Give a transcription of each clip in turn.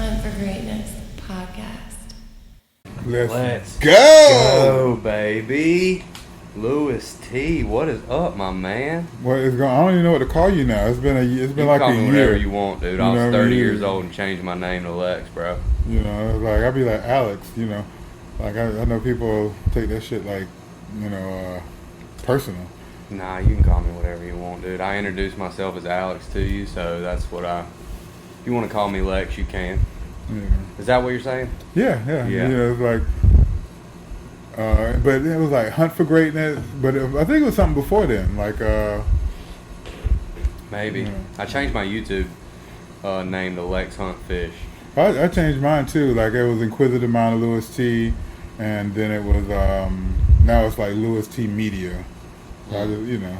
Hunt for Greatness podcast. Let's go, baby. Lewis T, what is up, my man? What is going? I don't even know what to call you now. It's been like call a me year. Whatever you want, dude. I was 30 years years old and changed my name to Lex, bro. You know, like I'd be like Alex. You know, like I know people take that shit like, personal. Nah, you can call me whatever you want, dude. I introduced myself as Alex to you, so that's what If you want to call me Lex, you can. Yeah. Is that what you're saying? Yeah. You know, it's like, but it was like Hunt for Greatness. But I think it was something before then, like. Maybe. Yeah. I changed my YouTube name to Lex Hunt Fish. I changed mine too. Like it was Inquisitive Mind of Lewis T, and then it was now it's like Lewis T Media. So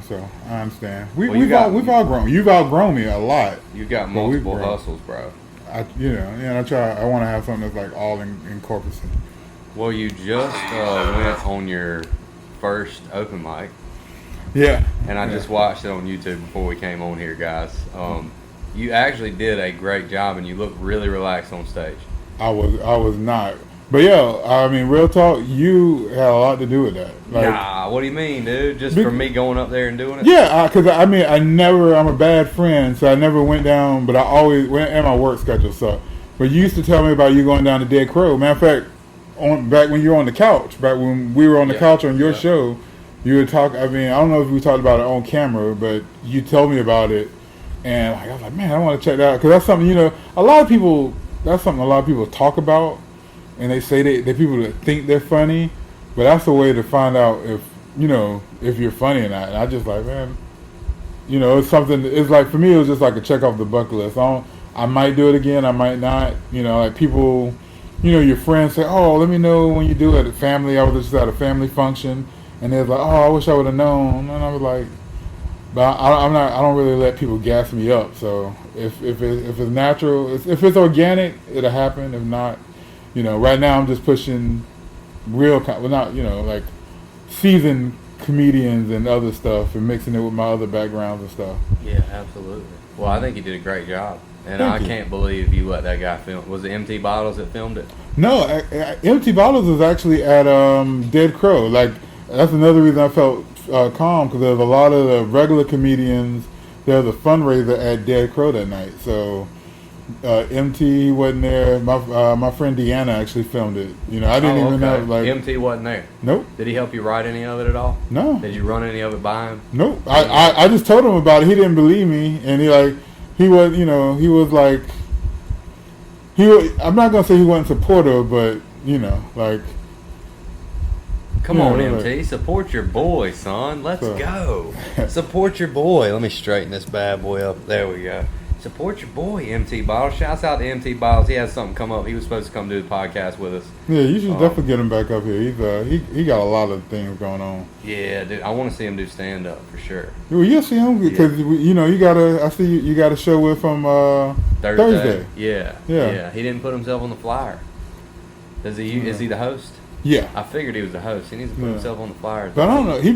so I understand. We've all grown. You've outgrown me a lot. You've got multiple hustles, bro. I want to have something that's like all encompassing. Well, you just went on your first open mic. Yeah. And I just watched it on YouTube before we came on here, guys. You actually did a great job, and you look really relaxed on stage. I was not. But I mean, real talk, you had a lot to do with that. Like, nah, what do you mean, dude? Just for me going up there and doing it? Yeah, because I'm a bad friend, so I never went down, but I always went, and my work schedule sucked. But you used to tell me about you going down to Dead Crow. Matter of fact, back when you were on the couch, back when we were on the couch on your show, you would talk. I mean, I don't know if we talked about it on camera, but you told me about it, and I was like, man, I want to check that out, because that's something that's something a lot of people talk about. And they say they're people that think they're funny, but that's a way to find out if you're funny or not. And I just like, man, it's something. It's like, for me, it was just like a check off the bucket list. I might do it again, I might not. Like people, your friends say, oh, let me know when you do it at family. I was just at a family function, and they're like, oh, I wish I would have known. And I was like, but I don't really let people gas me up. So if it's natural, if it's organic, it'll happen. If not. Right now I'm just pushing like seasoned comedians and other stuff and mixing it with my other backgrounds and stuff. Yeah, absolutely. Well, I think you did a great job. And I can't believe you let that guy film. Was it Empty Bottles that filmed it? No, Empty Bottles was actually at Dead Crow. Like, that's another reason I felt calm, because there's a lot of the regular comedians. There's a fundraiser at Dead Crow that night. So MT wasn't there. My friend Deanna actually filmed it. I didn't even know. Like, MT wasn't there. Nope. Did he help you write any of it at all? No. Did you run any of it by him? Nope. I just told him about it. He didn't believe me, and I'm not gonna say he wasn't supportive, but like. Come on, MT. Support your boy, son. Let's go. Support your boy. Let me straighten this bad boy up. There we go. Support your boy, MT Bottles. Shouts out to MT Bottles. He has something come up. He was supposed to come do the podcast with us. Yeah, you should definitely get him back up here. He got a lot of things going on. Yeah, dude. I want to see him do stand up for sure. Well, you'll see him because you got a show with him Thursday. Yeah. He didn't put himself on the flyer. Is he the host? Yeah. I figured he was the host. He needs to put himself on the flyer. But I don't know. He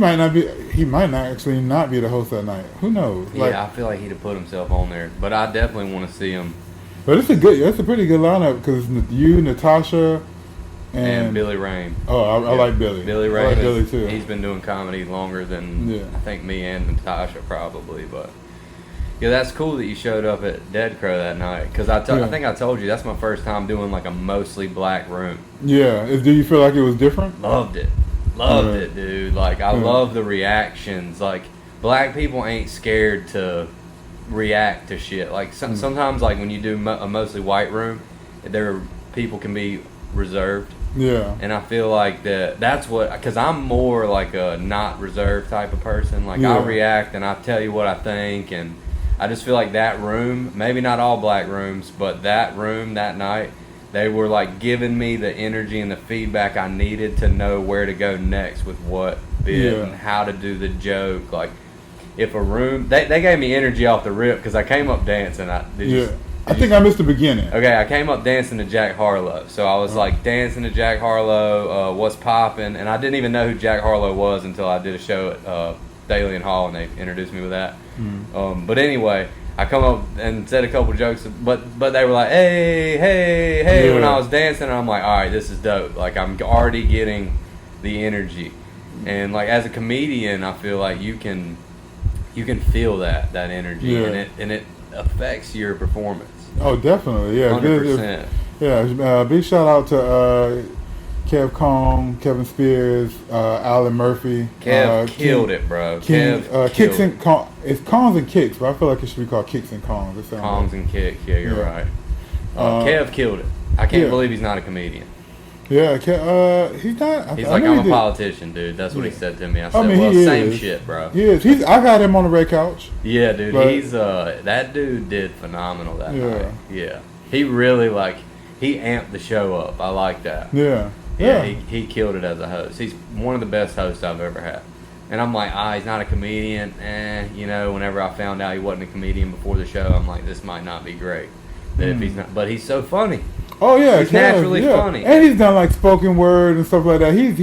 might not actually not be the host that night. Who knows? I feel like he'd have put himself on there. But I definitely want to see him. But it's a pretty good lineup, because you, Natasha, and Billy Rain. Oh, I like Billy. Billy Rain. I like Billy too. He's been doing comedy longer than I think me and Natasha probably, but. Yeah, that's cool that you showed up at Dead Crow that night, because I think I told you that's my first time doing like a mostly black room. Yeah, do you feel like it was different? Loved it, dude. Like I love the reactions. Like black people ain't scared to react to shit. Like sometimes, like when you do a mostly white room, people can be reserved. Yeah. And I feel like that's what, because I'm more like a not reserved type of person. Like I react and I tell you what I think, and I just feel like that room, maybe not all black rooms, but that room that night, they were like giving me the energy and the feedback I needed to know where to go next with what bit and how to do the joke. Like if a room, they gave me energy off the rip, because I came up dancing. I think I missed the beginning. Okay, I came up dancing to Jack Harlow. So I was like dancing to Jack Harlow, what's poppin', and I didn't even know who Jack Harlow was until I did a show at Daly and Hall, and they introduced me with that. But anyway, I come up and said a couple jokes, but they were like, hey, when I was dancing, and I'm like, all right, this is dope. Like, I'm already getting the energy. And, like, as a comedian, I feel like you can feel that energy, and it affects your performance. Oh, definitely, yeah. 100%. Yeah, big shout out to Kev Kong, Kevin Spears, Alan Murphy. Kev killed it, bro. Kev Kicks and Kong. It's Kongs and Kicks, but I feel like it should be called Kicks and Kongs. Kongs and Kicks, yeah, you're right. Kev killed it. I can't believe he's not a comedian. Yeah, he's not. He's like, I'm a politician, dude. That's what he said to me. I said, well, same shit, bro. He is. I got him on the red couch. Yeah, dude. He's that dude did phenomenal that night. Yeah. He really he amped the show up. I like that. Yeah. Yeah, he killed it as a host. He's one of the best hosts I've ever had. And I'm like, he's not a comedian. Whenever I found out he wasn't a comedian before the show, I'm like, this might not be great. That if he's not, but he's so funny. Oh yeah, he's naturally funny, and he's done like spoken word and stuff like that. He's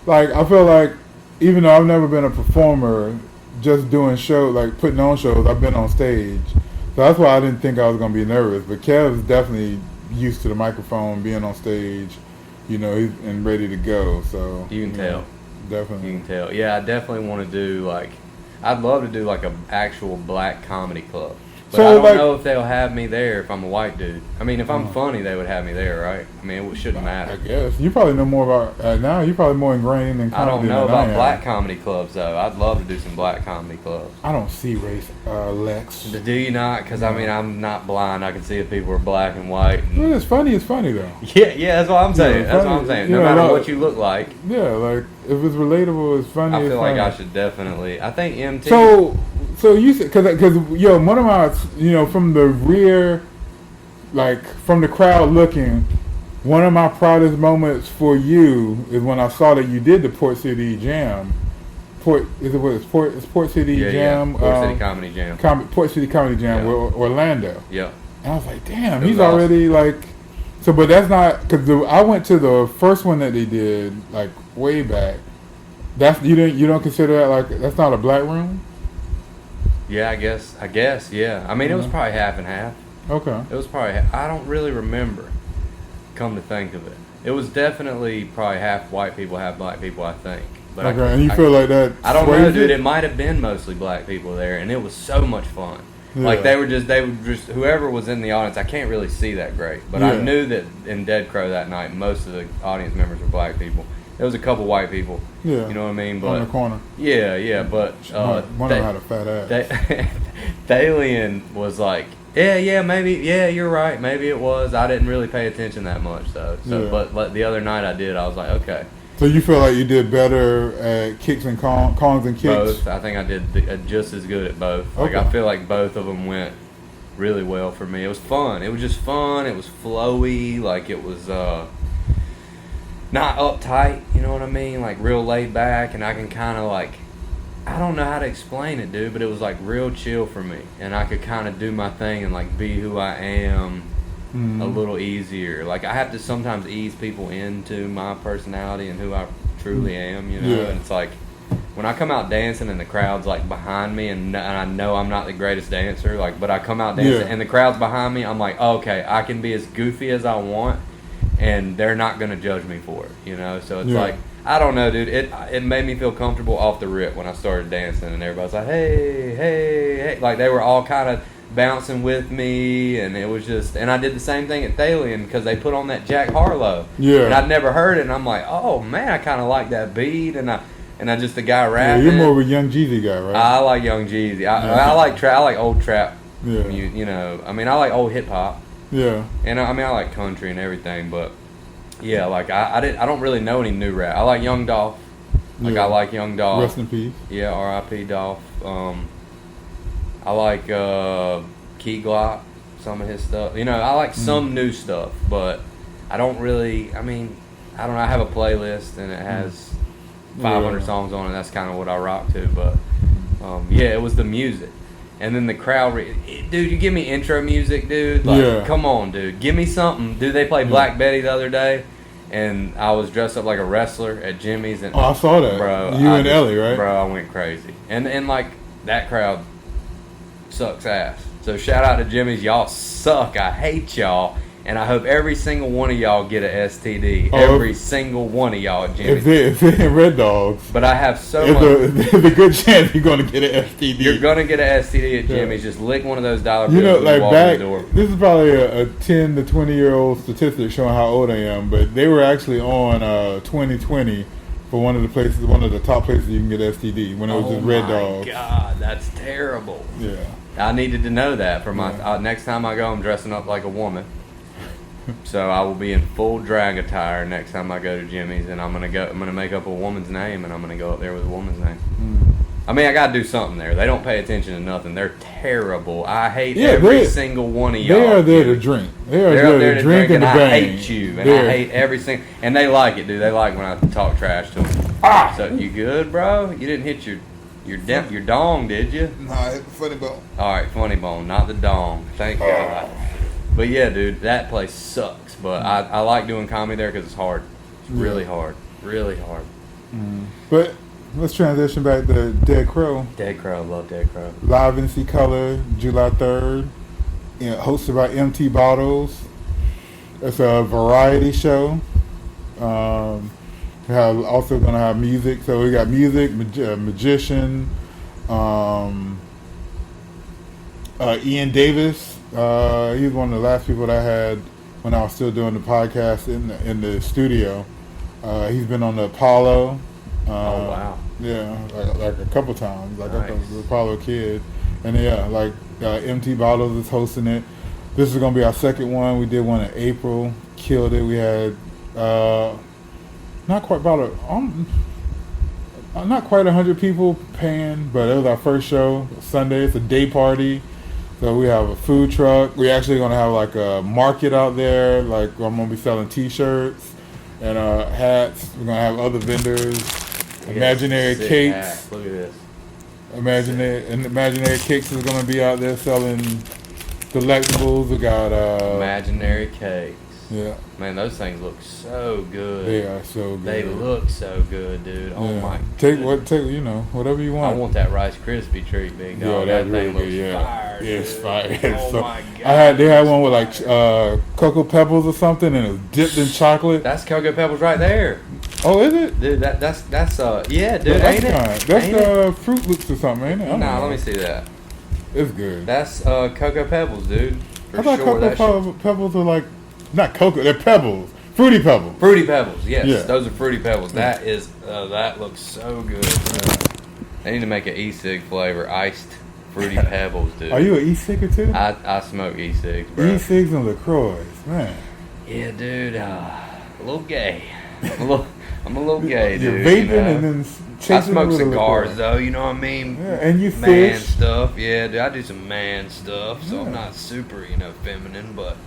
like, I feel like, even though I've never been a performer, just doing shows, like putting on shows, I've been on stage. So that's why I didn't think I was gonna be nervous. But Kev's definitely used to the microphone, being on stage. He's and ready to go. So you can tell. Definitely. You can tell. Yeah, I definitely want to do I'd love to do like a actual black comedy club. But I don't know if they'll have me there if I'm a white dude. I mean, if I'm funny, they would have me there, right? I mean, it shouldn't matter. I guess. You probably know more about now. You're probably more ingrained in comedy. I don't know about black comedy clubs, though. I'd love to do some black comedy clubs. I don't see race, Lex. Do you not? Because, I mean, I'm not blind. I can see if people are black and white. Well, it's funny, though. Yeah, that's what I'm saying. That's what I'm saying. No matter what you look like. Yeah, like, if it's relatable, it's funny. I feel like I should definitely. I think MT. So you said, because one of my, from the rear, like from the crowd looking, one of my proudest moments for you is when I saw that you did the Port City Jam. Port City Jam. Yeah. Port City Comedy Jam. Port City Comedy Jam with Orlando. Yeah. And I was like, damn, he's already like. So, but that's not, because I went to the first one that they did like way back. That's you don't consider that like, that's not a black room? Yeah, I guess, yeah. I mean, it was probably half and half. Okay. It was probably, I don't really remember, come to think of it. It was definitely probably half white people, half black people, I think. But okay, and you feel like that? I don't know, dude. It might have been mostly black people there, and it was so much fun. Yeah. Like, they were just, whoever was in the audience, I can't really see that great. But I knew that in Dead Crow that night, most of the audience members were black people. There was a couple white people. Yeah. You know what I mean? But on the corner. Yeah, but one of them had a fat ass. Thalian was like, maybe, you're right, maybe it was. I didn't really pay attention that much though. So, but the other night I did. I was like, okay. So you feel like you did better at kicks and kongs and kicks? Both. I think I did just as good at both. Okay. Like, I feel like both of them went really well for me. It was fun. It was just fun. It was flowy. Like, it was not uptight, you know what I mean? Like, real laid back, and I can kind of like, I don't know how to explain it, dude, but it was like real chill for me, and I could kind of do my thing and like be who I am a little easier. Like, I have to sometimes ease people into my personality and who I truly am, you know? Yeah. And it's like, when I come out dancing and the crowd's like behind me, and I know I'm not the greatest dancer, like, but I come out dancing and the crowd's behind me, I'm like, oh, okay, I can be as goofy as I want, and they're not going to judge me for it, you know? So it's like, I don't know, dude. It made me feel comfortable off the rip when I started dancing, and everybody's like, hey. Like, they were all kind of bouncing with me, and it was just, and I did the same thing at Thalian because they put on that Jack Harlow. Yeah. And I'd never heard it, and I'm like, oh, man, I kind of like that beat, and I just, the guy rapping. Yeah, you're more of a Young Jeezy guy, right? I like Young Jeezy. I like old trap. Yeah. You know, I mean, I like old hip hop. Yeah. And I mean, I like country and everything, but yeah, like I don't really know any new rap. I like Young Dolph. Like, I like Young Dolph. Rest in peace. Yeah, R.I.P. Dolph. I like Key Glock, some of his stuff. You know, I like some new stuff, but I don't really. I mean, I don't know. I have a playlist and it has 500 songs on it. That's kind of what I rock to. But yeah, it was the music. And then the crowd, dude, you give me intro music, dude. Like, come on, dude. Give me something. Dude, they played Black Betty the other day, and I was dressed up like a wrestler at Jimmy's. And, I saw that. Bro. You and Ellie, right? Bro, I went crazy. And like, that crowd, sucks ass. So shout out to Jimmy's. Y'all suck. I hate y'all. And I hope every single one of y'all get an STD. Every single one of y'all at Jimmy's. If they're Red Dogs. But I have so much. There's a good chance you're going to get an STD. You're going to get an STD at Jimmy's. Just lick one of those dollar bills you know, when like you walk back, in the door. This is probably a 10 to 20-year-old statistic showing how old I am. But they were actually on 2020 for one of the top places you can get STD when it was just Red Dogs. Oh my God, that's terrible. Yeah. I needed to know that for my next time I go. I'm dressing up like a woman, so I will be in full drag attire next time I go to Jimmy's, and I'm gonna make up a woman's name, and I'm gonna go up there with a woman's name. I mean, I gotta do something there. They don't pay attention to nothing. They're terrible. I hate every single one of y'all. They are there to drink. They're there to drink and I bang. hate you, and I hate every single. And they like it, dude. They like when I talk trash to them. So you good, bro? You didn't hit your dong, did you? Nah, I hit the funny bone. All right, funny bone, not the dong. Thank God. But yeah, dude, that place sucks. But I like doing comedy there because it's hard. It's really hard. Really hard. But let's transition back to Dead Crow. Dead Crow, love Dead Crow. Live NC Color, July 3rd. Hosted by MT Bottles. It's a variety show. We have also going to have music. So we got music, magician, Ian Davis. He was one of the last people that I had when I was still doing the podcast in the studio. He's been on the Apollo. Oh wow! Yeah, like a couple times. Like nice. the Apollo kid, and MT Bottles is hosting it. This is gonna be our second one. We did one in April, killed it. We had not quite 100 people paying, but it was our first show Sunday. It's a day party. So we have a food truck. We're actually going to have like a market out there. Like I'm going to be selling T-shirts and hats. We're going to have other vendors. Imaginary cakes. Hat. Look at this. Imaginary cakes is going to be out there selling delectables. We got imaginary cakes. Yeah. Man, those things look so good. They are so good. They look so good, dude. Oh my. Take whatever you want. I want that Rice Krispie treat, big dog. Yeah, that thing looks fire. Yeah, it's fire. Oh my God. They had one with like Cocoa Pebbles or something, and it was dipped in chocolate. That's Cocoa Pebbles right there. Oh, is it? Dude, that's yeah, dude, ain't it? That's Fruit Loops or something, ain't it? Nah, let me see that. It's good. That's Cocoa Pebbles, dude. I thought Cocoa Pebbles are like not cocoa, they're pebbles. Fruity Pebbles. Fruity Pebbles, yes. Yeah. Those are Fruity Pebbles. That is that looks so good. They need to make an e-cig flavor, iced Fruity Pebbles, dude. Are you an e-cigger too? I smoke e-cigs, bro. E-cigs and LaCroix, man. Yeah, dude. A little gay. I'm a little gay, dude. You're vaping and then chasing I smoke with cigars, LaCroix. though. You know what I mean? Yeah, and you man fish. stuff. Yeah, dude. I do some man stuff, so Yeah. I'm not super, feminine, but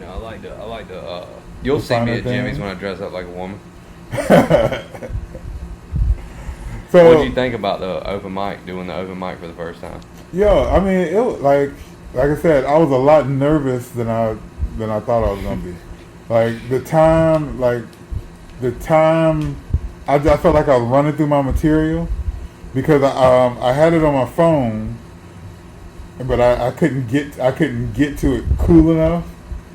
I like to. You'll see me at Jimmy's when I dress up like a woman. So, what did you think about the open mic? Doing the open mic for the first time? Yo, I mean, it was like I said, I was a lot nervous than I thought I was gonna be. Like the time, I felt like I was running through my material because I had it on my phone, but I couldn't get to it cool enough.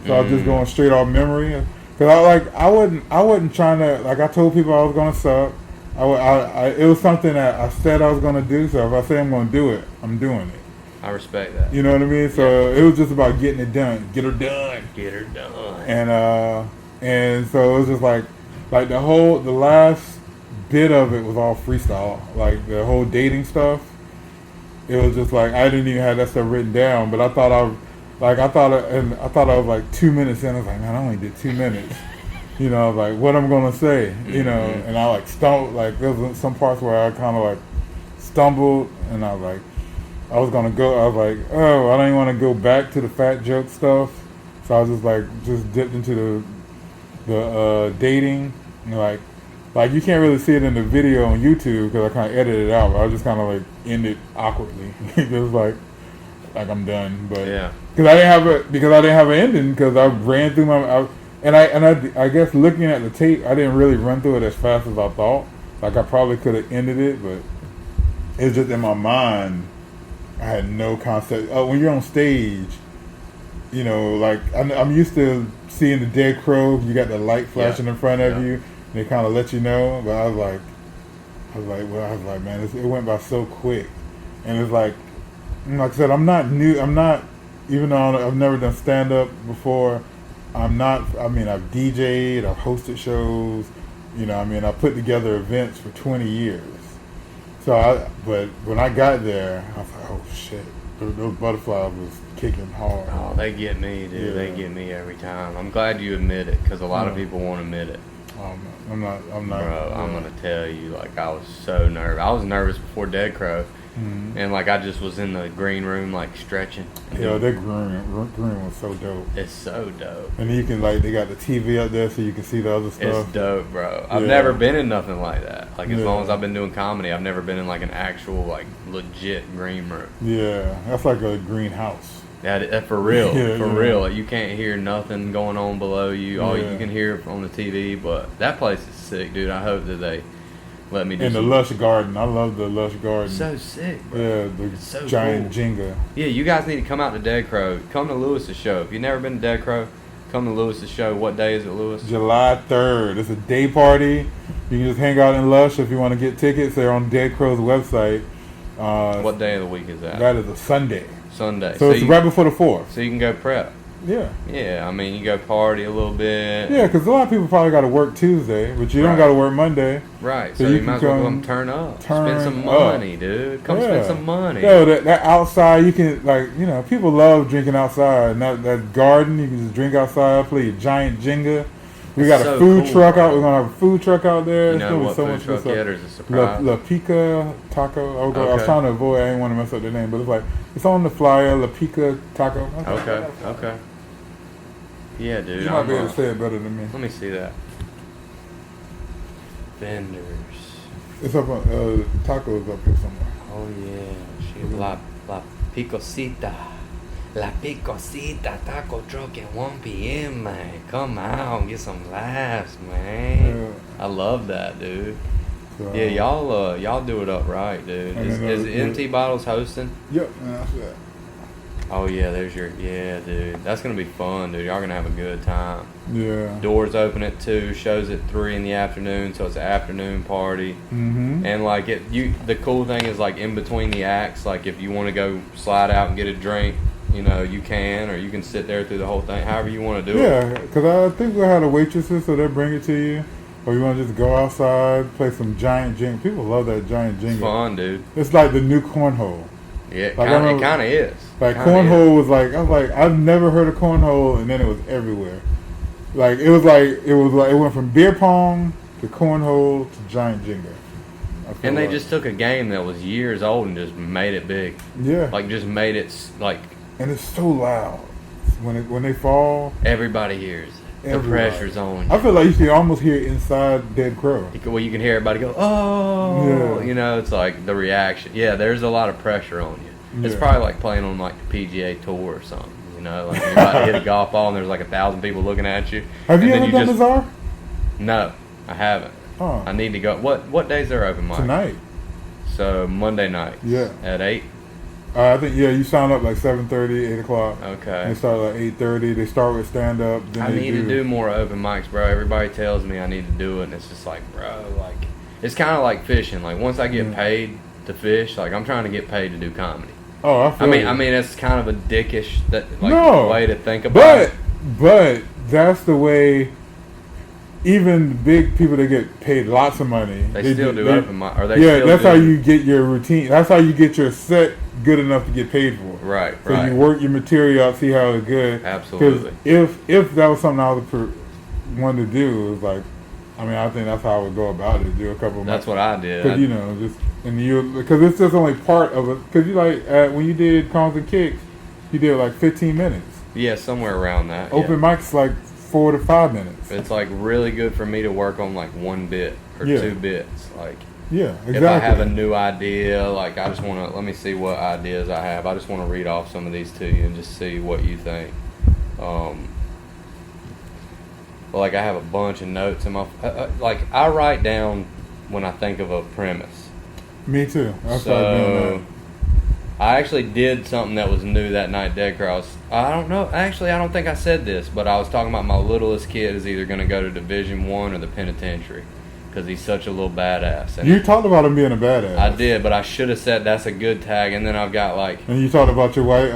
So I was just going straight off memory. Cause I wasn't trying to, like, I told people I was gonna suck. It was something that I said I was gonna do. So if I say I'm gonna do it, I'm doing it. I respect that. You know what I mean? So it was just about getting it done. Get her done. Get her done. And so it was just like the last bit of it was all freestyle. Like the whole dating stuff. It was just like I didn't even have that stuff written down, but I thought I was like 2 minutes in. I was like, man, I only did 2 minutes. I was like, what I'm gonna say, and I stumbled. Like there was some parts where I kind of like stumbled, and I was like, I was like, oh, I don't even want to go back to the fat joke stuff. So I was just dipped into the dating, and like you can't really see it in the video on YouTube because I kind of edited it out. But I was just kind of like ended awkwardly. It was like I'm done, but yeah. Because I didn't have an ending because I ran through I guess looking at the tape, I didn't really run through it as fast as I thought. Like I probably could have ended it, but it's just in my mind. I had no concept. When you're on stage, you know, like I'm used to seeing the dead crow. You got the light flashing in front of you, and they kind of let you know. But I was like, man, it went by so quick, and it's like I said, I'm not new. I'm not, even though I've never done stand up before. I'm not. I mean, I've DJ'd, I've hosted shows. You know, I mean, I put together events for 20 years. But when I got there, I was like, oh shit, those butterflies was kicking hard. Oh, they get me, dude. Yeah. They get me every time. I'm glad you admit it, because a lot of people won't admit it. I'm not. Bro, I'm gonna tell you, like, I was so nervous. I was nervous before Dead Crow, and like I just was in the green room, like stretching. Yeah, that green was so dope. It's so dope. And you can they got the TV up there so you can see the other stuff. It's dope, bro. I've never been in nothing like that. Like as long as I've been doing comedy, I've never been in like an actual like legit green room. Yeah, that's like a greenhouse. That for real, Yeah, for yeah. real. Like, you can't hear nothing going on below you. All you can hear on the TV. But that place is sick, dude. I hope that they let me do. And the lush garden, I love the lush garden. So sick, bro. Yeah, the so giant cool. Jenga. Yeah, you guys need to come out to Dead Crow. Come to Lewis's show. If you've never been to Dead Crow, come to Lewis's show. What day is it, Lewis? July 3rd. It's a day party. You can just hang out in Lush if you want to get tickets. They're on Dead Crow's website. What day of the week is that? That is a Sunday. Sunday. So it's right before the 4th. So you can go prep. Yeah. Yeah, I mean, you go party a little bit. Yeah, because a lot of people probably got to work Tuesday, but you don't got to work Monday. Right, So so you you can might as well come come turn up. turn Spend some up. money, dude. Come spend some money. Yo, that outside, you can, like, you know, people love drinking outside. And that garden, you can just drink outside, play a giant Jenga. We got so a food cool, truck bro. out. We're going to have a food truck out there. You It's know gonna be what so food much truck good yet, or stuff. is it a surprise? La Pica Taco. I was Okay. trying to avoid, I didn't want to mess up the name, but it's like, it's on the flyer, La Pica Taco. Okay. Yeah, dude. You might be able to say it better than me. Let me see that. Vendors. It's up on, tacos up here somewhere. Oh yeah, she La Picosita. La Picosita taco truck at 1 p.m. man. Come out and get some laughs, man. Yeah. I love that, dude. So, Yeah, y'all do it up right, dude. And Is then, MT Bottles hosting? Yep, that's that. Oh yeah, yeah, dude. That's gonna be fun, dude. Y'all gonna have a good time. Yeah. Doors open at 2, shows at 3 in the afternoon, so it's an afternoon party. Mm-hmm. And like the cool thing is like in between the acts, like if you want to go slide out and get a drink, you know, you can, or you can sit there through the whole thing, however you want to do it. Yeah, because I think we had a waitresses, so they bring it to you. Or you want to just go outside, play some giant Jenga. People love that giant Jenga. It's fun, dude. It's like the new cornhole. Yeah, Like, it kind of is. Like Kinda cornhole is. was like, I was like, I've never heard of cornhole, and then it was everywhere. Like it went from beer pong to cornhole to giant Jenga. I feel And they like. just took a game that was years old and just made it big. Yeah. Like just made it like And it's so loud when they fall. everybody hears it. The Everybody. pressure's on I you. feel like you can almost hear it inside Dead Crow. Well, you can hear everybody go, oh, Yeah. you know, it's like the reaction. Yeah, there's a lot of pressure on you. It's Yeah. probably like playing on like the PGA Tour or something, you know, like you're about to hit a golf ball and there's like 1,000 people looking at you. Have you and ever then done Bizarre? No, I haven't. Oh, I need to go. What days are open, Mike? tonight. So Monday night. Yeah. At 8. I think you sign up like 7:30, 8 o'clock. Okay. They start like 8:30. They start with stand up. Then I they need to do more open mics, bro. Everybody tells me I need to do it, and it's just like, bro, like, it's kind of like fishing. Like, once I get paid to fish, like, I'm trying to get paid to do comedy. Oh, I feel you. I mean, it's kind of a dickish No, way to think about it. But that's the way. Even big people that get paid lots of money, They still do open mic. Or they Yeah, still that's do, how you get your routine. That's how you get your set good enough to get paid for. Right, So right. you work your material out, see how it's good. Absolutely. Because if that was something I was wanted to do, it was like, I mean, I think that's how I would go about it. Do a couple of That's what I did. Because you know, just because it's just only part of it. Because you like when you did Cons and Kicks, you did like 15 minutes. Yeah, somewhere around that. Open mics like 4 to 5 minutes. It's like really good for me to work on like one bit or Yeah. 2 bits. Like, Yeah, exactly. if I have a new idea, like I just want to, let me see what ideas I have. I just want to read off some of these to you and just see what you think. Well, like I have a bunch of notes in my, like I write down when I think of a premise. Me too. I started doing So, I actually did something that was new that night, Dead Cross. I don't know. Actually, I don't think I said this, but I was talking about my littlest kid is either going to go to Division I or the penitentiary because he's such a little badass. And You talked about him being a badass. I did, but I should have said that's a good tag. And then I've got like And you talked about your wife,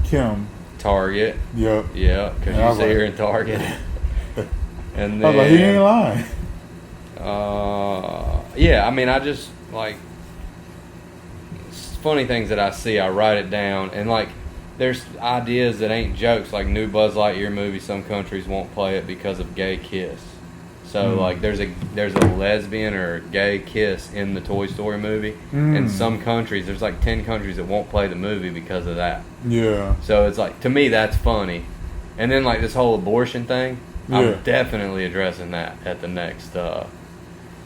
Kim. Target. Yep. Yeah, because Yeah, I you see was her in Target. And I was like, he ain't then, lying. yeah, I mean, I just like funny things that I see, I write it down, and like there's ideas that ain't jokes, like new Buzz Lightyear movie, some countries won't play it because of gay kiss. So like there's a lesbian or a gay kiss in the Toy Story movie. In some countries, there's like 10 countries that won't play the movie because of that. Yeah. So it's like, to me, that's funny. And then like this whole abortion thing, Yeah. I'm definitely addressing that at the next.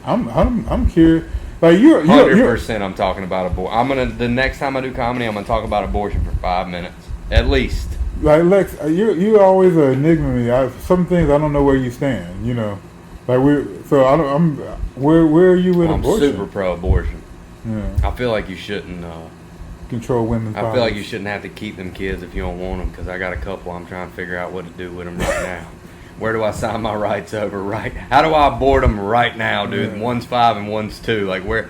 I'm curious. Like you're 100%. I'm talking about abortion. The next time I do comedy, I'm gonna talk about abortion for 5 minutes at least. like Lex. You always an enigma to me. Some things I don't know where you stand. You know, like where are you with I'm abortion? super pro-abortion. Yeah. I feel like you shouldn't. Control women's I feel bodies. like you shouldn't have to keep them kids if you don't want them. Because I got a couple. I'm trying to figure out what to do with them right now. Where do I sign my rights over right? How do I abort them right now, dude? Yeah. One's 5 and one's 2. Like where?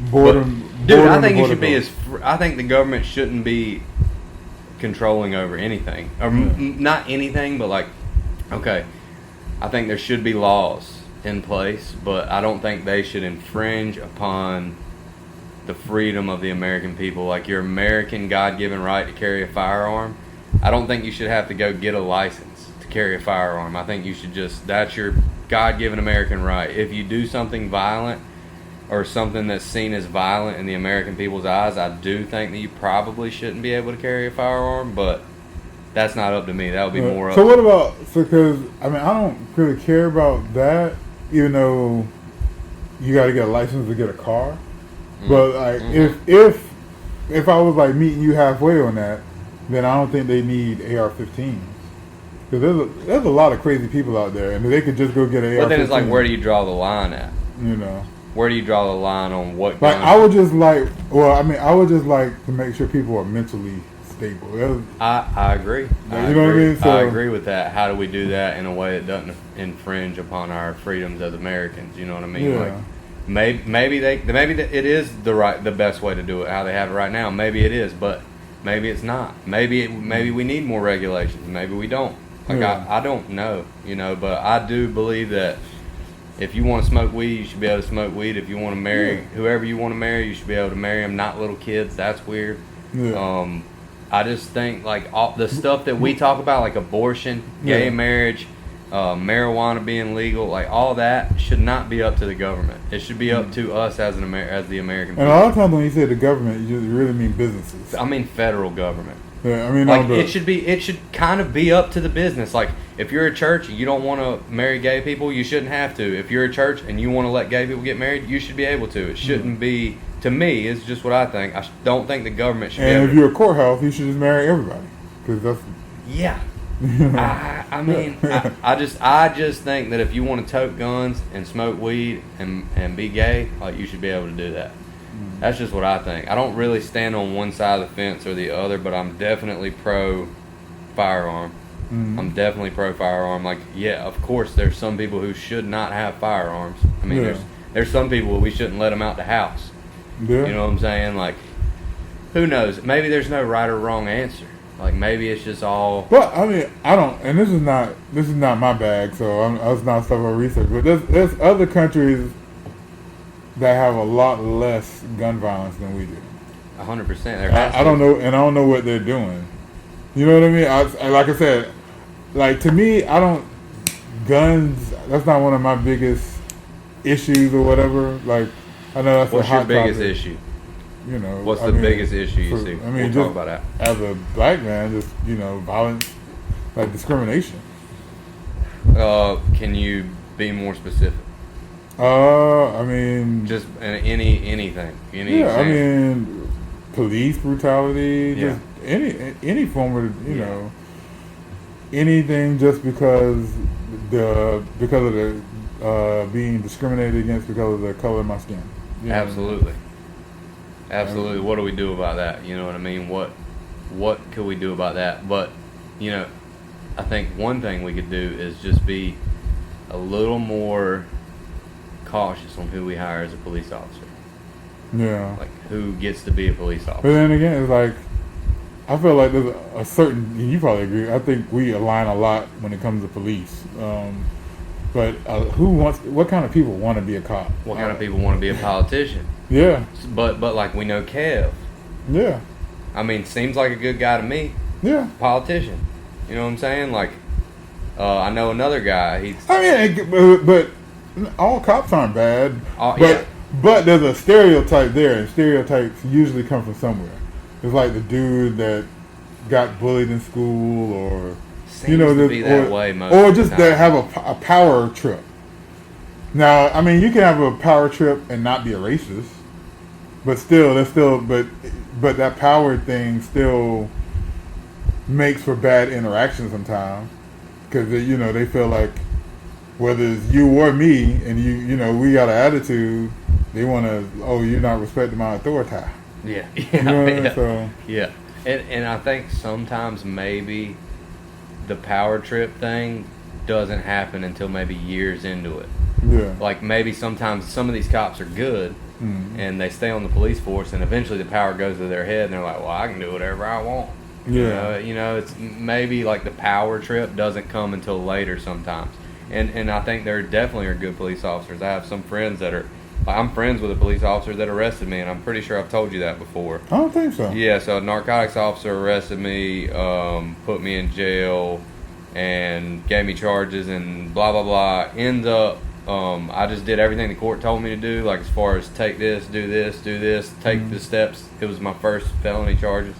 Boredom. Dude, I boredom think you aborted should be both. I think the government shouldn't be controlling over anything, or not anything, but like, okay, I think there should be laws in place, but I don't think they should infringe upon the freedom of the American people, like your American God-given right to carry a firearm. I don't think you should have to go get a license to carry a firearm. I think you should that's your God-given American right. If you do something violent or something that's seen as violent in the American people's eyes, I do think that you probably shouldn't be able to carry a firearm, but that's not up to me. That would be more up So what about, because, I mean, I don't really care about that, even though you got to get a license to get a car. But like, if I was like meeting you halfway on that, then I don't think they need AR-15s. Because there's a lot of crazy people out there, and they could just go get an AR-15. But then it's like, where do you draw the line at? You know. Where do you draw the line on what Like, gun? I would just like to make sure people are mentally stable. I agree. You know what I mean? So, I agree with that. How do we do that in a way that doesn't infringe upon our freedoms as Americans? You know what I mean? Yeah. Like maybe it is the best way to do it. How they have it right now. Maybe it is, but maybe it's not. Maybe we need more regulations. Maybe we don't. Like Yeah. I don't know. You know, but I do believe that if you want to smoke weed, you should be able to smoke weed. If you want to marry whoever you want to marry, you should be able to marry them. Not little kids. That's weird. Yeah. I just think like all the stuff that we talk about, like abortion, gay marriage, marijuana being legal, like all that should not be up to the government. It should be up to us as as the American And people. a lot of times when you say the government, you really mean businesses. I mean federal government. Yeah, I mean, Like it should kind of be up to the business. Like if you're a church and you don't want to marry gay people, you shouldn't have to. If you're a church and you want to let gay people get married, you should be able to. It shouldn't be. To me, it's just what I think. I don't think the government should. And be if you're a courthouse, you should just marry everybody, because that's. Yeah. I mean, I just think that if you want to tote guns and smoke weed and be gay, like you should be able to do that. That's just what I think. I don't really stand on one side of the fence or the other, but I'm definitely pro firearm. I'm definitely pro firearm. Like, yeah, of course, there's some people who should not have firearms. I mean, there's some people we shouldn't let them out the house. Yeah. You know what I'm saying? Like, who knows? Maybe there's no right or wrong answer. Like maybe it's just all. Well, I mean, I don't, and this is not my bag, so that's not stuff I research. But there's other countries that have a lot less gun violence than we do. 100%. I don't know, and I don't know what they're doing. You know what I mean? Like I said, like to me, guns. That's not one of my biggest issues or whatever. Like I know that's What's a hot your biggest topic. issue? You know, What's the biggest issue you see? I mean, we'll just talk about that. As a black man, just violence, like discrimination. Can you be more specific? I mean, Just anything. Any yeah, I example? mean, police brutality, Yeah. just any form of know, anything just because of the being discriminated against because of the color of my skin. You know? Absolutely. Absolutely. What do we do about that? You know what I mean? What could we do about that? But, you know, I think one thing we could do is just be a little more cautious on who we hire as a police officer. Yeah. Like, who gets to be a police officer. But then again, it's like, I feel like there's a certain, you probably agree, I think we align a lot when it comes to police. But what kind of people want to be a cop? What kind of people want to be a politician? Yeah. But like we know Kev. Yeah. I mean, seems like a good guy to me. Yeah. Politician. You know what I'm saying? Like, I know another guy. But all cops aren't bad. Yeah. But there's a stereotype there, and stereotypes usually come from somewhere. It's like the dude that got bullied in school, or Seems to be that way most or of the just time. that have a power trip. Now, I mean, you can have a power trip and not be a racist, but that power thing still makes for bad interactions sometimes, because they feel like whether it's you or me, and we got an attitude, they want to, you're not respecting my authority. Yeah. Yeah. So. Yeah. And I think sometimes maybe the power trip thing doesn't happen until maybe years into it. Yeah. Like maybe sometimes some of these cops are good and they stay on the police force, and eventually the power goes to their head and they're like, well, I can do whatever I want. Yeah. It's maybe like the power trip doesn't come until later sometimes. And I think there definitely are good police officers. I have some friends I'm friends with a police officer that arrested me, and I'm pretty sure I've told you that before. I don't think so. Yeah, so a narcotics officer arrested me, put me in jail, and gave me charges, and blah, blah, blah. Ends up, I just did everything the court told me to do, like as far as take this, do this, take the steps. It was my first felony charges.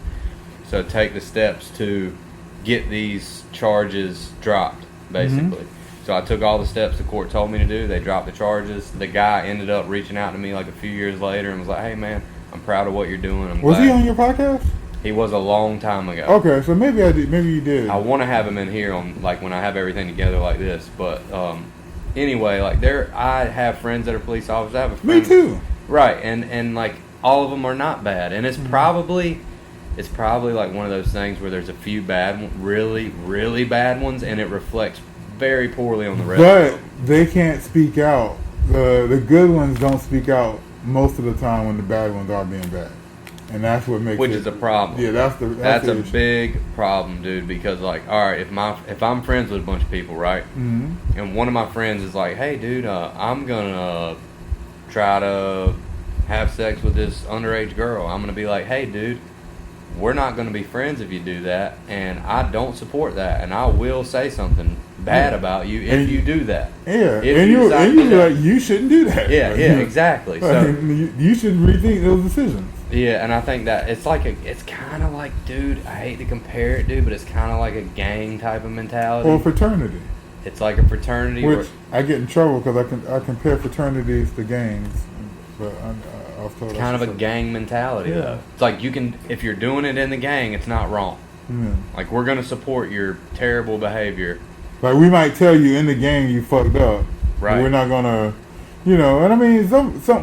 So take the steps to get these charges dropped, basically. So I took all the steps the court told me to do. They dropped the charges. The guy ended up reaching out to me like a few years later and was like, hey, man, I'm proud of what you're doing. Was he on your podcast? He was a long time ago. Okay, so maybe I did. Maybe you did. I want to have him in here on like when I have everything together like this. But anyway, like I have friends that are police officers. I have a friend, me too. Right, and like all of them are not bad, and it's probably like one of those things where there's a few really, really bad ones, and it reflects very poorly on the rest. But they can't speak out. The good ones don't speak out most of the time when the bad ones are being bad, and that's what makes is a problem. Yeah, that's a issue. big problem, dude. Because like, all right, if I'm friends with a bunch of people, right, and one of my friends is like, hey, dude, I'm gonna try to have sex with this underage girl. I'm gonna be like, hey, dude, we're not gonna be friends if you do that, and I don't support that, and I will say something bad about you if you do that. Yeah, if and you you're like, you shouldn't do that. Yeah, exactly. So you should rethink those decisions. yeah, and I think that it's kind of like, dude, I hate to compare it, dude, but it's kind of like a gang type of mentality. Or fraternity. It's like a fraternity. Which I get in trouble because I compare fraternities to gangs, but I was told kind of a gang mentality, though. It's like if you're doing it in the gang, it's not wrong. Yeah. Like, we're gonna support your terrible behavior. Like, we might tell you in the gang you fucked up. Right. We're not gonna, and I mean,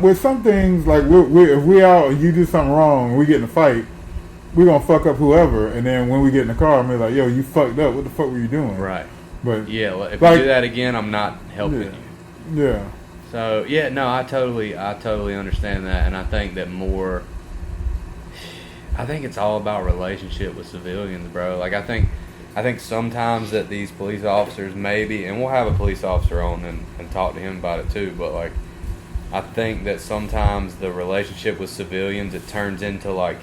with some things, like, if we out and you do something wrong and we get in a fight, we're gonna fuck up whoever, and then when we get in the car, I'm like, yo, you fucked up. What the fuck were you doing? Right. But yeah, well, if like, you do that again, I'm not helping you. Yeah. So yeah, no, I totally understand that, and I think that I think it's all about relationship with civilians, bro. Like, I think sometimes that these police officers maybe, and we'll have a police officer on and talk to him about it too, but like, I think that sometimes the relationship with civilians, it turns into like,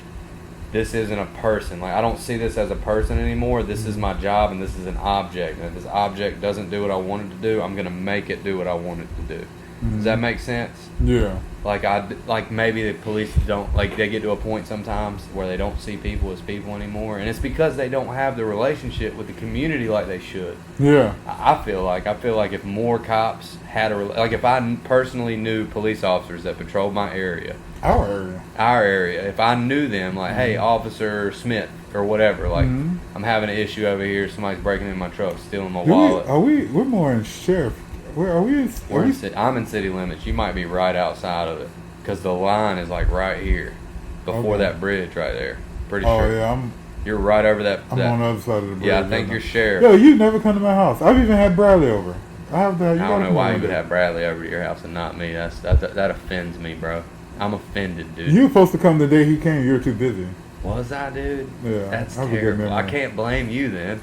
this isn't a person. Like, I don't see this as a person anymore. This is my job, and this is an object. And if this object doesn't do what I want it to do, I'm going to make it do what I want it to do. Does that make sense? Yeah. Like maybe the police don't, like, they get to a point sometimes where they don't see people as people anymore, and it's because they don't have the relationship with the community like they should. Yeah. I feel like if more cops had like, if I personally knew police officers that patrolled my area, our area, if I knew them, like, hey, Officer Smith or whatever, like, I'm having an issue over here, somebody's breaking in my truck, stealing my wallet. We're more in sheriff. Where are we? I'm in city limits. You might be right outside of it because the line is like right here. before that bridge right there. Pretty Oh sure. yeah, You're right over that. I'm on the other side of the bridge. Yeah, I think you're Sheriff. Yo, you never come to my house. I've even had Bradley over. I don't know why you would have Bradley over to your house and not me. That offends me, bro. I'm offended, dude. You were supposed to come the day he came. You were too busy. Was I, dude? Yeah, That's I have a good terrible. I memory. can't blame you then.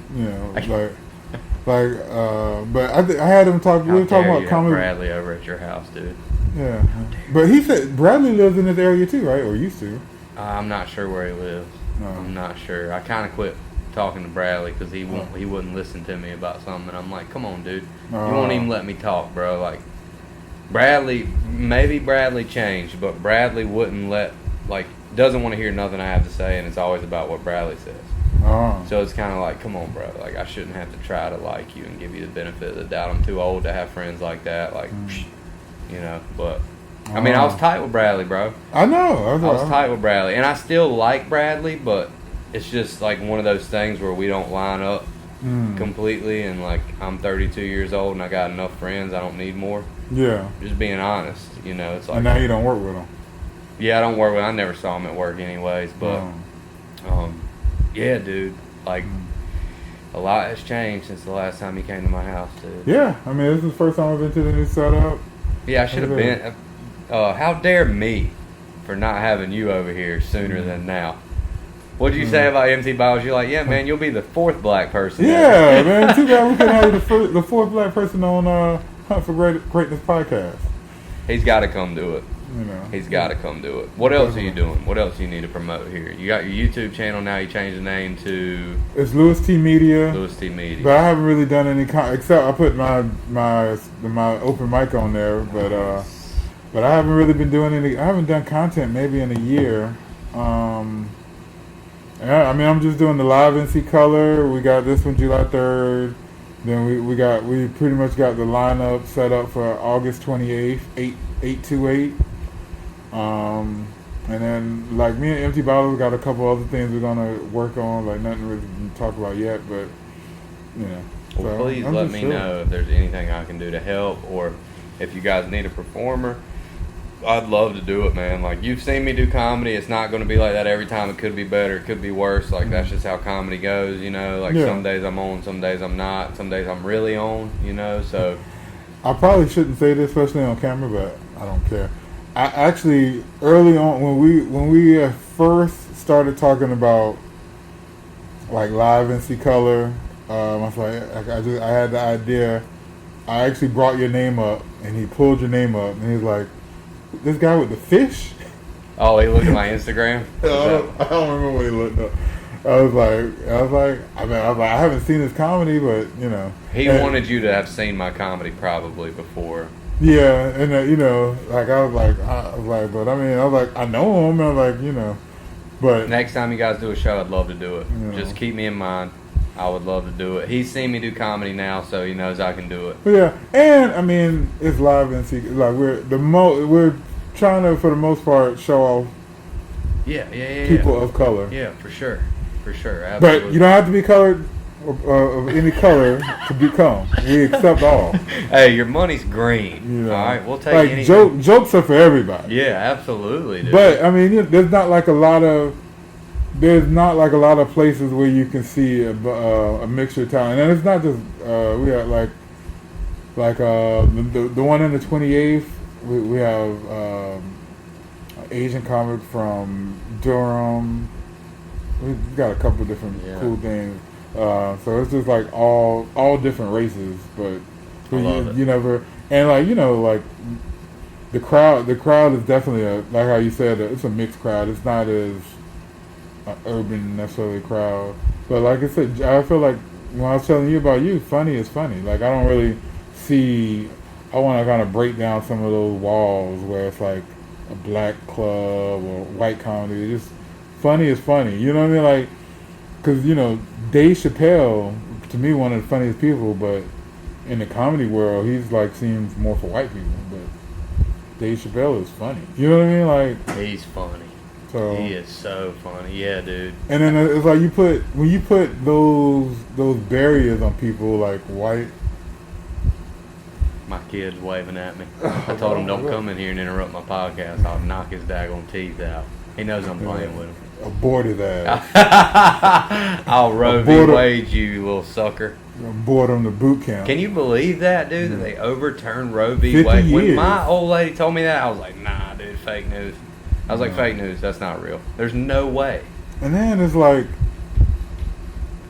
But I had him talk. We were talking about comedy. Bradley over at your house, dude. Yeah, but he said Bradley lives in this area too, right? Or used to. I'm not sure where he lives. No. I'm not sure. I kind of quit talking to Bradley because he wouldn't listen to me about something. I'm like, come on, dude. You won't even let me talk, bro. Like, maybe Bradley changed, but Bradley doesn't want to hear nothing I have to say, and it's always about what Bradley says. Oh. So it's kind of like, come on, bro. Like, I shouldn't have to try to like you and give you the benefit of the doubt. I'm too old to have friends like that. Like, but I mean, I was tight with Bradley, bro. I know. I was tight with Bradley, and I still like Bradley, but it's just like one of those things where we don't line up completely. And like, I'm 32 years old, and I got enough friends. I don't need more. Yeah. Just being honest, it's like. And now you don't work with him. Yeah, I don't work with him. I never saw him at work anyways, but yeah, dude, like a lot has changed since the last time he came to my house, dude. Yeah, I mean, this is the first time I've been to the new setup. Yeah, I should have been. How dare me for not having you over here sooner than now? What did you say about MT Biles? You're like, yeah, man, you'll be the fourth black person. Yeah, man. Too bad we couldn't have the fourth black person on Hunt for Greatness podcast. He's got to come do it. He's got to Yeah. come do it. What else are you doing? What else do you need to promote here? You got your YouTube channel now. You changed the name to It's Louis T Media. Louis T Media. But I haven't really done any except I put my open mic on there. But I haven't really been doing any. I haven't done content maybe in a year. Yeah, I mean, I'm just doing the live NC Color. We got this one July 3rd. Then we pretty much got the lineup set up for August 28th, 828. And then like me and Empty Bottles got a couple other things we're gonna work on, like nothing really to talk about yet, but Well, so please I'm let just me chill. know if there's anything I can do to help, or if you guys need a performer. I'd love to do it, man. Like, you've seen me do comedy. It's not going to be like that every time. It could be better. It could be worse. Like, that's just how comedy goes, Like, Yeah. some days I'm on, some days I'm not. Some days I'm really on, So, I probably shouldn't say this, especially on camera, but I don't care. I actually early on when we first started talking about like live NC Color, I was like, I had the idea. I actually brought your name up, and he pulled your name up, and he's like, "This guy with the fish." oh, he looked at my Instagram. I don't remember what he looked up. I was like, I haven't seen his comedy, but He wanted you to have seen my comedy probably before. Yeah, and like I was like, but I mean, I was like, I know him, and I was like, but Next time you guys do a show, I'd love to do it. Yeah. Just keep me in mind. I would love to do it. He's seen me do comedy now, so he knows I can do it. yeah, and I mean, it's live and secret. Like we're trying to, for the most part, show off Yeah. people of color. Yeah, for sure. Absolutely. But you don't have to be colored of any color to become. We accept all. Hey, your money's green. All right, we'll take like anything. jokes are for everybody. Yeah, absolutely, dude. But I mean, there's not like a lot of places where you can see a mixture of talent, and it's not just we have the one in the 28th. We have an Asian comic from Durham. We've got a couple different cool things. So it's just like all different races, but you never, and like the crowd is definitely like how you said, it's a mixed crowd. It's not as urban necessarily crowd, but like I said, I feel like when I was telling you about you, funny is funny. Like I don't really see. I want to kind of break down some of those walls where it's like a black club or white comedy. It's just funny is funny. You know what I mean? Like, because Dave Chappelle, to me, one of the funniest people, but in the comedy world, he's like seems more for white people. But Dave Chappelle is funny. You know what I mean? Like, he's funny. So He is so funny. Yeah, dude. and then it's like when you put those barriers on people like white. My kid's waving at me. I told him don't come in here and interrupt my podcast. I'll knock his daggone teeth out. He knows I'm playing with him. Abort his ass. I'll Roe v. Wade you little sucker. Abort him to boot camp. Can you believe that, dude? That they overturned Roe v. 50 Wade? When years. my old lady told me that, I was like, nah, dude, fake news. I was like, fake news. That's not real. There's no way. And then it's like,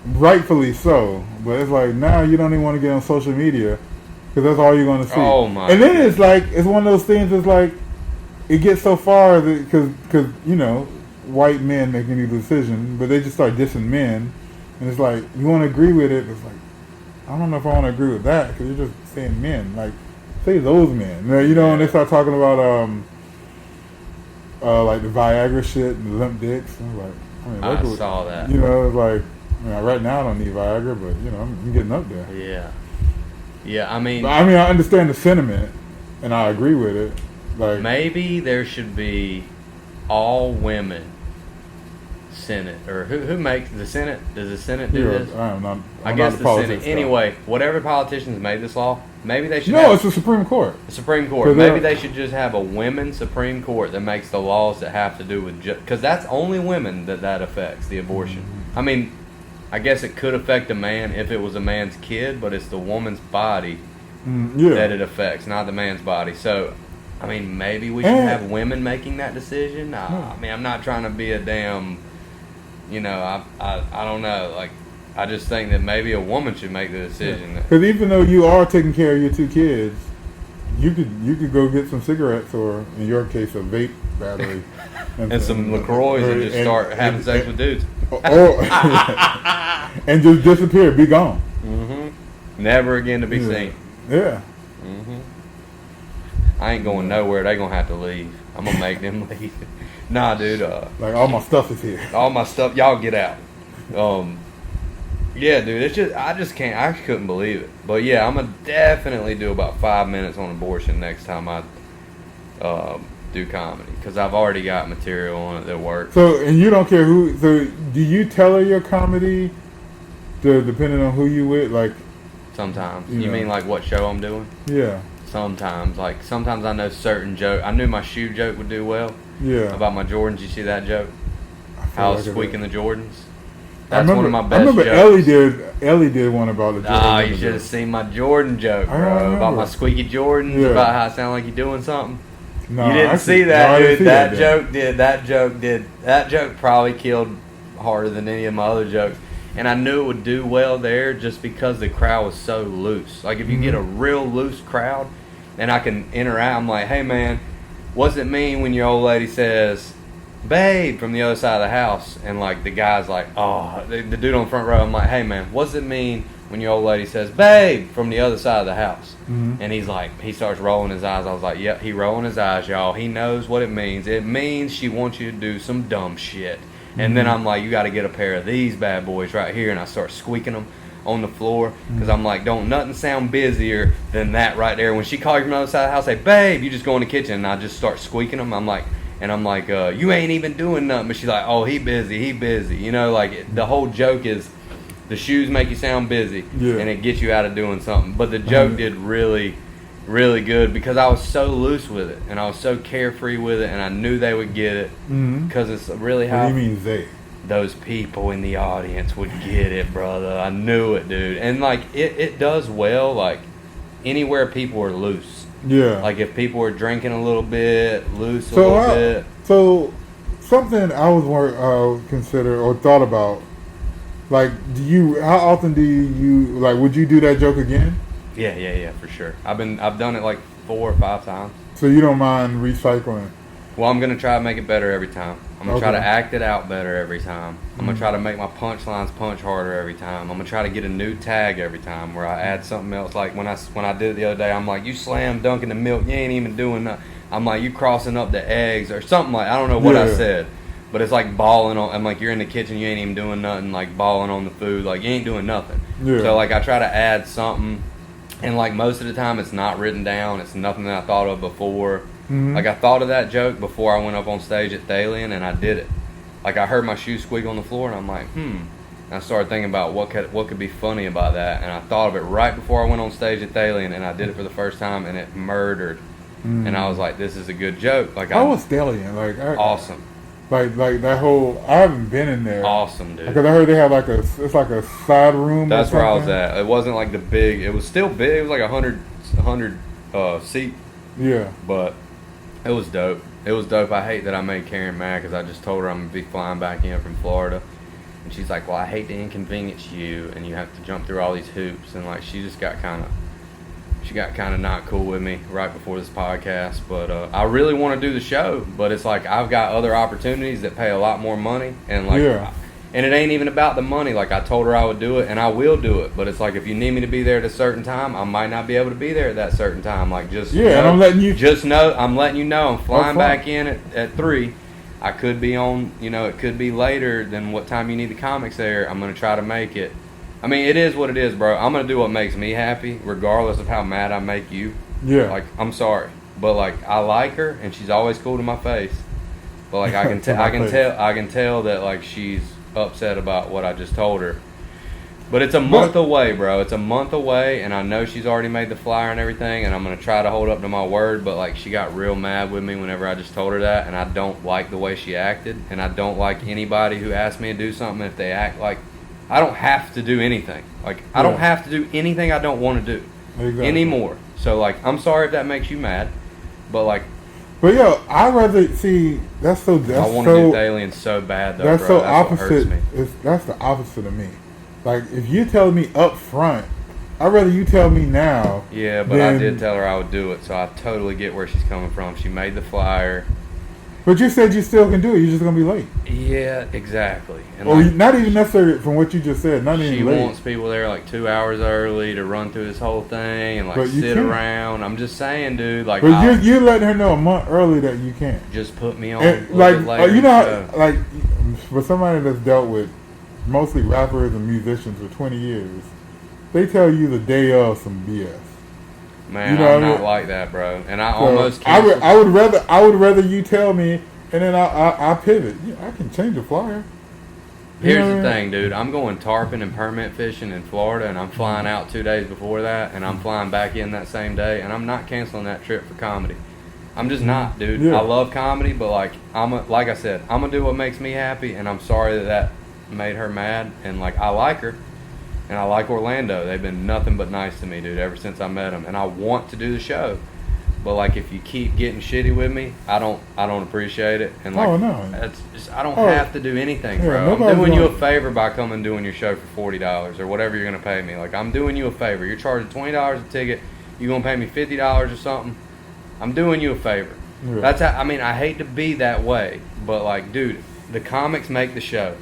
rightfully so, but it's like now you don't even want to get on social media because that's all you're going to see. Oh my! And then it's like it's one of those things. It's like it gets so far that because you know white men making these decisions, but they just start dissing men, and it's like you want to agree with it, but it's like I don't know if I want to agree with that because you're just saying men. Like say those men, you know, and they start talking about like the Viagra shit and the limp dicks. And like, I saw that. You know, it's like. Right now I don't need Viagra, but you know I'm getting up there. Yeah. I mean, I understand the sentiment, and I agree with it. Like maybe there should be all women Senate, or who makes the Senate? Does the Senate do this? I guess the Senate. Anyway, whatever politicians made this law, maybe they should. No, it's the Supreme Court. The Supreme Court. Maybe they should just have a women's Supreme Court that makes the laws that have to do with because that's only women that affects the abortion. Mm-hmm. I mean. I guess it could affect a man if it was a man's kid, but it's the woman's body that it affects, not the man's body. So, I mean, maybe we should have women making that decision. I mean, I'm not trying to be a damn, you know, I don't know. Like, I just think that maybe a woman should make the decision. Because even though you are taking care of your two kids, you could go get some cigarettes or, in your case, a vape battery. and some LaCroix and just start having sex with dudes. And just disappear, be gone. Mm-hmm. Never again to be seen. Yeah. Mm-hmm. I ain't going nowhere. They gonna have to leave. I'm gonna make them leave. Nah, dude. Like all my stuff is here. All my stuff, y'all get out. Yeah, dude. It's just I just can't. I couldn't believe it. But yeah, I'm gonna definitely do about 5 minutes on abortion next time I do comedy because I've already got material on it that works. So, and you don't care who. So, do you tell her your comedy, depending on who you with? Like, sometimes. You mean like what show I'm doing? Yeah. Sometimes, like sometimes I know certain joke. I knew my shoe joke would do well. Yeah. About my Jordans. You see that joke? How I was squeaking the Jordans. That's one of my best I remember jokes. Ellie did one about the Jordans. Oh, you should have seen my Jordan joke, bro. About my squeaky Jordans. About how I sound like you're doing something. No, you didn't see that, dude. That joke probably killed harder than any of my other jokes. And I knew it would do well there just because the crowd was so loose. Like, if you get a real loose crowd and I can interact, I'm like, hey, man, what's it mean when your old lady says, babe, from the other side of the house? And, like, the guy's like, oh, the dude on the front row, I'm like, hey, man, what's it mean when your old lady says, babe, from the other side of the house? And he's like, he starts rolling his eyes. I was like, yep, he rolling his eyes, y'all. He knows what it means. It means she wants you to do some dumb shit. And then I'm like, you got to get a pair of these bad boys right here. And I start squeaking them on the floor because I'm like, don't nothing sound busier than that right there. When she calls you from the other side of the house, say, babe, you just go in the kitchen. And I just start squeaking them. I'm like, you ain't even doing nothing. But she's like, oh, he busy. You know, like the whole joke is the shoes make you sound busy and it gets you out of doing something. But the joke did really, really good because I was so loose with it and I was so carefree with it and I knew they would get it because it's really how. What do you mean they? Those people in the audience would get it, brother. I knew it, dude. And like it does well, like anywhere people are loose. Yeah. Like if people are drinking a little bit, loose a little bit. So something I was consider or thought about. Like, how often do you would you do that joke again? Yeah, for sure. I've done it like 4 or 5 times. So you don't mind recycling? Well, I'm gonna try to make it better every time. I'm gonna try to act it out better every time. I'm gonna try to make my punchlines punch harder every time. I'm gonna try to get a new tag every time where I add something else. Like when I did it the other day, I'm like, you slam dunking the milk, you ain't even doing nothing. I'm like, you crossing up the eggs or something like I don't know what I said. But it's like balling on. I'm like, you're in the kitchen, you ain't even doing nothing. Like balling on the food, like you ain't doing nothing. Yeah. So like I try to add something, and like most of the time it's not written down. It's nothing that I thought of before. Like I thought of that joke before I went up on stage at Thalian, and I did it. Like I heard my shoe squeak on the floor, and I'm like, And I started thinking about what could be funny about that, and I thought of it right before I went on stage at Thalian, and I did it for the first time, and it murdered. And I was like, this is a good joke. Like how was Thalian? Like awesome. Like that whole. I haven't been in there. Awesome, dude. Because I heard they have like it's like a side room. That's or where I was something. at. It wasn't like the big. It was still big. It was like 100 seat, Yeah. but it was dope. It was dope. I hate that I made Karen mad because I just told her I'm gonna be flying back in from Florida, and she's like, "Well, I hate to inconvenience you, and you have to jump through all these hoops." And like, she just got kind of not cool with me right before this podcast. But I really want to do the show, but it's like I've got other opportunities that pay a lot more money, and like, and it ain't even about the money. Like I told her I would do it, and I will do it. But it's like if you need me to be there at a certain time, I might not be able to be there at that certain time. Like just and I'm letting you I'm letting you know I'm flying back in at 3. I could be on, it could be later than what time you need the comics there. I'm gonna try to make it. I mean, it is what it is, bro. I'm gonna do what makes me happy, regardless of how mad I make you. Yeah. Like, I'm sorry, but like, I like her, and she's always cool to my face. But like, I can tell that like she's upset about what I just told her. But it's a month away, bro. It's a month away, and I know she's already made the flyer and everything, and I'm gonna try to hold up to my word. But like, she got real mad with me whenever I just told her that, and I don't like the way she acted, and I don't like anybody who asks me to do something if they act like. I don't have to do anything. Like, I don't have to do anything I don't want to do anymore. So, like, I'm sorry if that makes you mad, but, like... But, I'd rather... See, I want to do aliens so bad, though, that's bro. So that's opposite. What hurts me. That's the opposite of me. Like, if you tell me up front, I'd rather you tell me now. Yeah, but I did tell her I would do it, so I totally get where she's coming from. She made the flyer. But you said you still can do it. You're just going to be late. Yeah, exactly. And like, not even necessarily from what you just said. Not even late. She wants people there like 2 hours early to run through this whole thing and like sit around. I'm just saying, dude. Like, but you're letting her know a month early that you can't. Just put me on. And, like, like for somebody that's dealt with mostly rappers and musicians for 20 years, they tell you the day of some BS. Man, I'm not like that, bro. And I almost I would rather you tell me, and then I pivot. I can change the flyer. Here's the thing, dude. I'm going tarpon and permit fishing in Florida, and I'm flying out 2 days before that, and I'm flying back in that same day, and I'm not canceling that trip for comedy. I'm just not, dude. Yeah. I love comedy, but like I said, I'm gonna do what makes me happy, and I'm sorry that made her mad. And like, I like her. And I like Orlando. They've been nothing but nice to me, dude, ever since I met them. And I want to do the show. But like, if you keep getting shitty with me, I don't appreciate it. And like, that's just, I don't have to do anything, bro. I'm doing you a favor by coming and doing your show for $40 or whatever you're gonna pay me. Like, I'm doing you a favor. You're charging $20 a ticket. You gonna pay me $50 or something? I'm doing you a favor. Yeah. That's how, I mean, I hate to be that way, but like, dude, the comics make the show.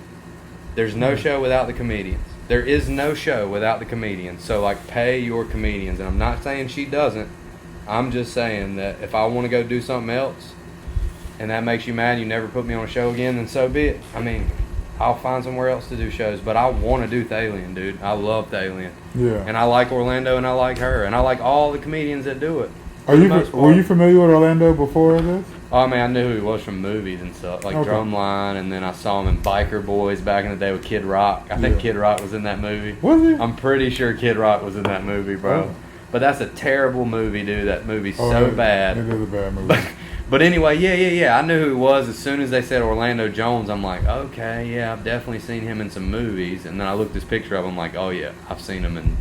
There's no show without the comedians. There is no show without the comedians. So, like, pay your comedians. And I'm not saying she doesn't. I'm just saying that if I want to go do something else and that makes you mad and you never put me on a show again, then so be it. I mean, I'll find somewhere else to do shows. But I want to do Thalian, dude. I love Thalian. Yeah. And I like Orlando and I like her. And I like all the comedians that do it. Were you familiar with Orlando before this? Oh, man, I knew who he was from movies and stuff, like Drumline, and then I saw him in Biker Boys back in the day with Kid Rock. I think Kid Rock was in that movie. Was he? I'm pretty sure Kid Rock was in that movie, bro. Oh. But that's a terrible movie, dude. That movie's so bad. It is a bad movie. But anyway, yeah. I knew who he was as soon as they said Orlando Jones. I'm like, okay, yeah, I've definitely seen him in some movies. And then I looked this picture up. I'm like, oh yeah, I've seen him in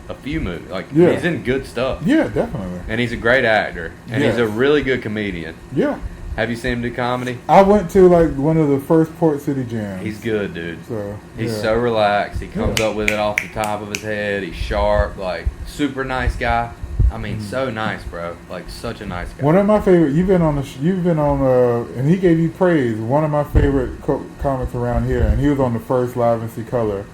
a few movies. Like, he's in good stuff. Yeah, definitely. And he's a great actor. And he's a really good comedian. Yeah. Have you seen him do comedy? I went to like one of the first Port City jams. He's good, dude. So he's so relaxed. He comes up with it off the top of his head. He's sharp, like super nice guy. I mean, so nice, bro. Like such a nice guy. One of my favorite. You've been on, and he gave you praise. One of my favorite comics around here, and he was on the first Live and See Color.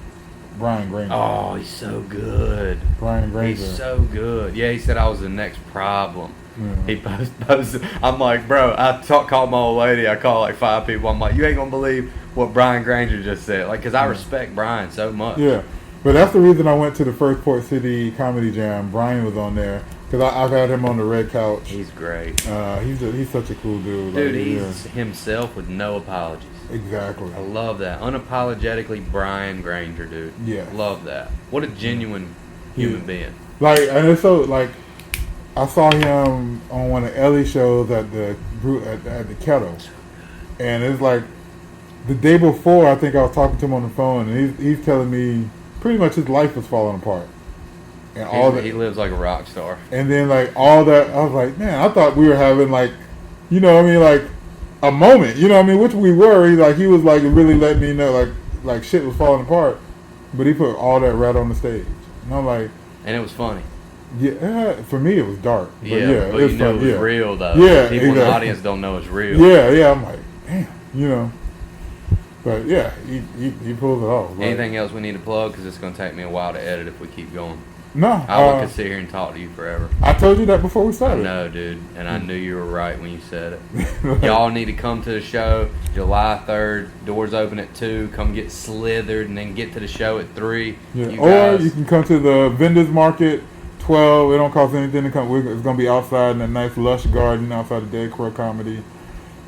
Brian Granger. Oh, he's so good. Brian Granger. He's so good. Yeah, he said I was the next problem. He posted. I'm like, bro, called my old lady. I called like 5 people. I'm like, you ain't gonna believe what Brian Granger just said. Like, cause I respect Brian so much. Yeah, but that's the reason I went to the first Port City Comedy Jam. Brian was on there because I've had him on the red couch. He's great. He's such a cool dude. Dude, he's himself with no apologies. Exactly. I love that. Unapologetically Brian Granger, dude. Yeah. Love that. What a genuine human being. Like, and it's so like. I saw him on one of Ellie's shows at the Kettle, and it's like the day before, I think I was talking to him on the phone, and he's telling me pretty much his life was falling apart. And he lives like a rock star. And then like all that, I was like, man, I thought we were having like, you know what I mean, like a moment, you know what I mean, which we were. He was like really letting me know like shit was falling apart, but he put all that right on the stage, and I'm like, and it was funny. Yeah, for me it was dark. But but it you know it was real though. Yeah, people in the audience don't know it's real. Yeah, I'm like, damn, you know. But yeah, he pulls it off. Like, anything else we need to plug? Because it's going to take me a while to edit if we keep going. No, I could sit here and talk to you forever. I told you that before we started. I know, dude, and I knew you were right when you said it. Y'all need to come to the show July 3rd. Doors open at 2. Come get slithered and then get to the show at 3. Yeah. Or you can come to the vendors market 12. It don't cost anything to come. It's going to be outside in a nice lush garden outside of Dead Crow Comedy.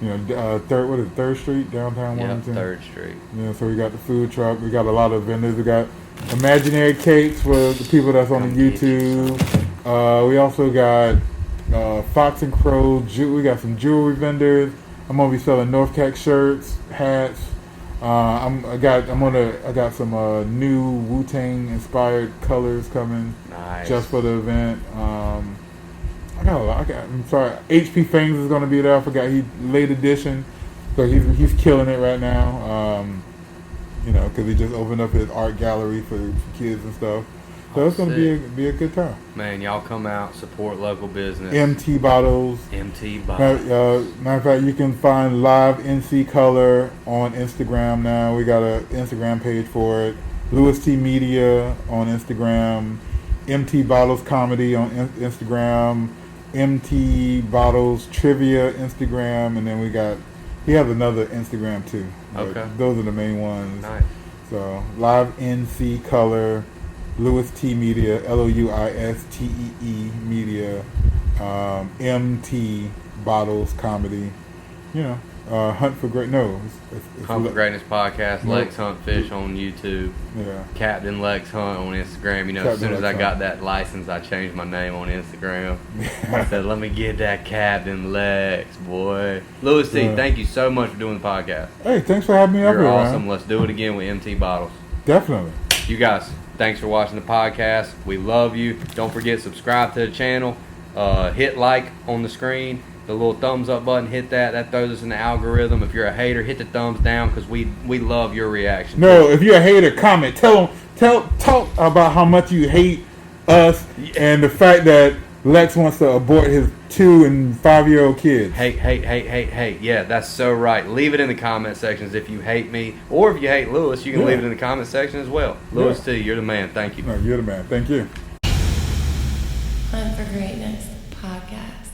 You know, 3rd Street, downtown Wilmington. 3rd Street. Yeah, so we got the food truck. We got a lot of vendors. We got imaginary cakes for the people that's on the YouTube. We also got Fox and Crow. We got some jewelry vendors. I'm gonna be selling North Cac shirts, hats. I got some new Wu-Tang inspired colors coming. Nice. Just for the event. I got a lot. I'm sorry. HP Fangs is going to be there. I forgot he late edition, so he's killing it right now. You know, because he just opened up his art gallery for kids and stuff. So it's going to be a good time. Man, y'all come out, support local business. MT Bottles. MT Bottles. Matter of fact, you can find Live NC Color on Instagram now. We got an Instagram page for it. Louis T Media on Instagram. MT Bottles Comedy on Instagram. MT Bottles Trivia Instagram, and then he has another Instagram too. Okay. Those are the main ones. Nice. So Live NC Color, Louis T Media, LOUISTEE Media, MT Bottles Comedy. You know, Hunt for Great. No, it's Hunt for Greatness Podcast. No. Lex Hunt Fish on YouTube. Yeah. Captain Lex Hunt on Instagram. You know, Captain as soon as Lex I got Hunt. that license, I changed my name on Instagram. I said, "Let me get that Captain Lex, boy." Louis T, thank you so much for doing the podcast. Hey, thanks for having me up You're here, awesome. man. Let's do it again with MT Bottles. Definitely. You guys, thanks for watching the podcast. We love you. Don't forget, subscribe to the channel. Hit like on the screen. The little thumbs up button, hit that. That throws us in the algorithm. If you're a hater, hit the thumbs down because we love your reaction. No, if you're a hater, comment. Talk about how much you hate us and the fact that Lex wants to abort his 2 and 5-year-old kids. Hate. Yeah, that's so right. Leave it in the comment sections if you hate me. Or if you hate Louis, you can leave it in the comment section as well. Louis T, you're the man. Thank you. No, you're the man. Thank you. Hunt for Greatness Podcast.